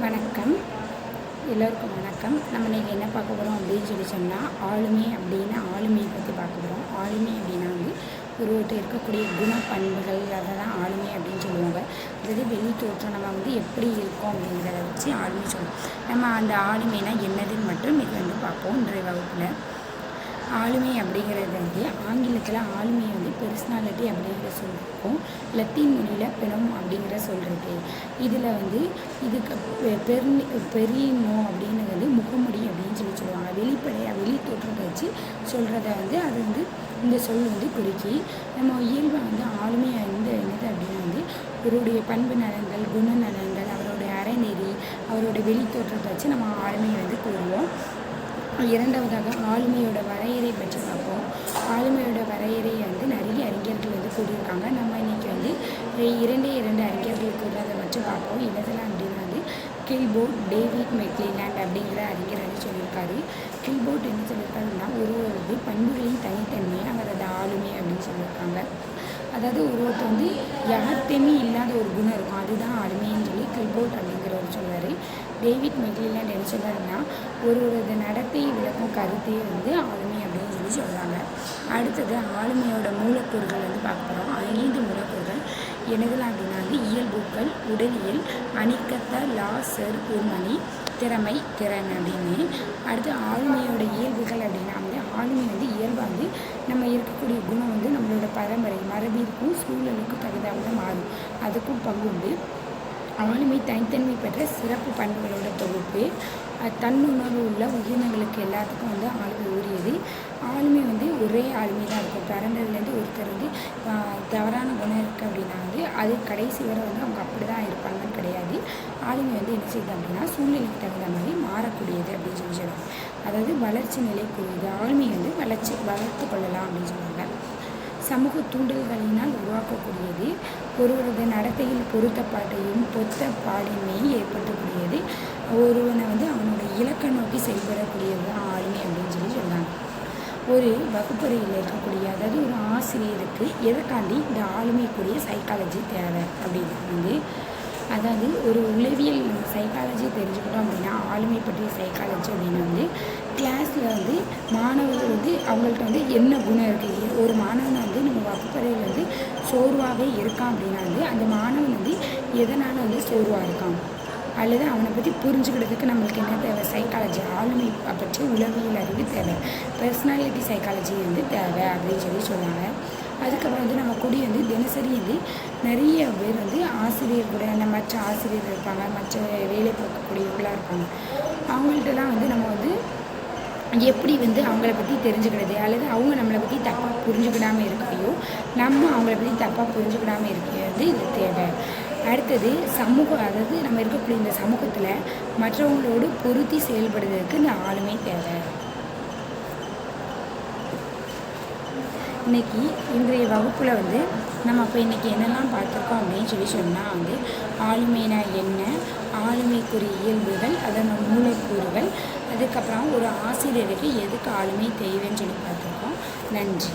வணக்கம். எல்லோருக்கும் வணக்கம். நம்ம இன்றைக்கி என்ன பார்க்க போகிறோம் அப்படின்னு சொன்னால் ஆளுமை அப்படின்னா ஆளுமையை பற்றி பார்க்க போகிறோம். ஆளுமை அப்படின்னா ஒருவர்கிட்ட இருக்கக்கூடிய குணப்பண்புகள் அதை தான் ஆளுமை அப்படின்னு சொல்லுவாங்க. அதாவது வெளி தோற்றம் நம்ம எப்படி இருக்கோம் அப்படிங்கிறத வச்சு ஆளுமை சொல்லுவோம். நம்ம அந்த ஆளுமைனா என்னதுன்னு மட்டும் இது பார்ப்போம் இன்றைய வகுப்பில். ஆளுமை அப்படிங்கிறது ஆங்கிலத்தில் ஆளுமையை பெர்சனாலிட்டி அப்படிங்கிற சொல்லியிருக்கோம். லத்தீன் மொழியில் பெனம் அப்படிங்கிற சொல்கிறது. இதில் இதுக்கு பெரியனோ அப்படின்னு முகமுடி அப்படின்னு சொல்லுவாங்க. வெளிப்படையாக வெளி தோற்றத்தை வச்சு சொல்கிறத அது இந்த சொல் குறிக்கி நம்ம இயல்பை ஆளுமையாக என்னது அப்படின்னா அவருடைய பண்பு நலன்கள், குணநலன்கள், அவருடைய அறநெறி, அவருடைய வெளி தோற்றத்தை வச்சு நம்ம ஆளுமையை கூறுவோம். இரண்டாவதாக ஆளுமையோட வரையறை பற்றி பார்ப்போம். ஆளுமையோட வரையறை நிறைய அறிஞர்கள் கூறியிருக்காங்க. நம்ம இன்றைக்கி இரண்டு அறிஞர்கள் கூறுறதை வச்சு பார்ப்போம். இதெல்லாம் அப்படின்னா கில்போர்ட், டேவிட் மெக்லிலாண்ட் அப்படிங்கிற அறிஞர் சொல்லியிருக்காரு. கில்போர்ட் என்ன சொல்லியிருக்காருன்னா ஒருவரது பண்புகளின் தனித்தன்மையை அவரது ஆளுமை அப்படின்னு சொல்லியிருக்காங்க. அதாவது ஒருவருக்கு யார்கிட்டையுமே இல்லாத ஒரு குணம் இருக்கும், அதுதான் ஆளுமைன்னு சொல்லி கில்போர்ட் அப்படிங்கிறவர் சொல்வார். டேவிட் மெக்லிலாண்ட் என்ன சொல்கிறாருன்னா ஒருவரது நடத்தையை விளக்கும் கருத்தையே ஆளுமை அப்படின்னு சொல்லி சொல்கிறாங்க. அடுத்தது ஆளுமையோட மூலக்கூறுகள் பார்க்க போகிறோம். 5 மூலக்கூறுகள் என்னதெல்லாம் அப்படின்னா இயல்புக்கள், உடலியல், அணிக்கத்த, லாசர், உண்மணி, திறமை, திறன் அப்படின்னு. அடுத்து ஆளுமையோட இயல்புகள் அப்படின்னா ஆளுமை இயல்பாக நம்ம இருக்கக்கூடிய குணம் நம்மளோட பரம்பரை, மரபிற்கும் சூழலுக்கும் தகுதாக மாறும். அதுக்கும் பங்கு உண்டு. ஆளுமை தனித்தன்மை பெற்ற சிறப்பு பண்புகளோட தொகுப்பு. தன்னுணர்வு உள்ள உயிரினங்களுக்கு எல்லாத்துக்கும் ஆளுமை உரியது. ஆளுமை ஒரே ஆளுமை தான் இருக்கும். பிறந்ததுலேருந்து ஒருத்தர் தவறான குணம் இருக்குது அப்படின்னா அது கடைசி வரை அவங்க அப்படி தான் இருப்பாங்கன்னு கிடையாது. ஆளுமை என்ன செய்யுது அப்படின்னா சூழ்நிலைக்கு தகுந்த மாதிரி மாறக்கூடியது அப்படின்னு சொல்லி சொல்லுவாங்க. அதாவது வளர்ச்சி நிலைக்குரியது. ஆளுமை வளர்த்து கொள்ளலாம் அப்படின்னு சொல்லுவாங்க. சமூக தூண்டல்களினால் உருவாக்கக்கூடியது. ஒருவரது நடத்தையில் பொருத்தப்பாட்டையும் பொத்தப்பாடின்மையும் ஏற்படுத்தக்கூடியது. ஒருவனை அவனோட இலக்கை நோக்கி செயல்படக்கூடியது தான் ஆளுமை அப்படின்னு சொல்லி சொல்கிறாங்க. ஒரு வகுப்பறையில் இருக்கக்கூடிய அதாவது ஒரு ஆசிரியருக்கு எதற்காண்டி இந்த ஆளுமைக்குரிய சைக்காலஜி தேவை அப்படின்னு அதாவது ஒரு உளவியல் சைக்காலஜி தெரிஞ்சுக்கிட்டோம் அப்படின்னா ஆளுமை பற்றிய சைக்காலஜி அப்படின்னா கிளாஸில் மாணவர்கள் அவங்கள்ட்ட என்ன குணம் இருக்குது. ஒரு மாணவன் நம்ம வகுப்பறையில் சோர்வாகவே இருக்கான் அப்படின்னா அந்த மாணவன் எதனால் சோர்வாக இருக்கான் அல்லது அவனை பற்றி புரிஞ்சுக்கிறதுக்கு நம்மளுக்கு என்ன தேவை? சைக்காலஜி, ஆளுமை பற்றி உளவியல் அறிவு தேவை. பர்சனாலிட்டி சைக்காலஜி தேவை அப்படின்னு சொல்லி சொல்லுவாங்க. அதுக்கப்புறம் நம்ம கூடி தினசரி நிறைய பேர் ஆசிரியர் கூட மற்ற ஆசிரியர் இருப்பாங்க, மற்ற வேலை பார்க்கக்கூடியவர்களாக இருப்பாங்க. அவங்கள்ட்டலாம் நம்ம எப்படி அவங்கள பற்றி தெரிஞ்சுக்கிறது அல்லது அவங்க நம்மளை பற்றி தப்பாக புரிஞ்சுக்கிடாமல் இருக்கையோ நம்ம அவங்கள பற்றி தப்பாக புரிஞ்சுக்கிடாமல் இருக்கிறது இது தேவை. அடுத்தது சமூகம், அதாவது நம்ம இருக்கக்கூடிய இந்த சமூகத்தில் மற்றவங்களோடு பொருத்தி செயல்படுறதுக்கு இந்த ஆளுமை தேவை. இன்றைய வகுப்பில் நம்ம அப்போ இன்றைக்கி என்னெல்லாம் பார்த்துருக்கோம் அப்படின்னு சொல்லி சொன்னால் ஆளுமைனா என்ன, ஆளுமைக்குரிய இயல்புகள், அதன் மூலக்கூறுகள், அதுக்கப்புறம் ஒரு ஆசிரியருக்கு எதுக்கு ஆளுமை தேவைன்னு சொல்லி பார்த்துருக்கோம். நன்றி.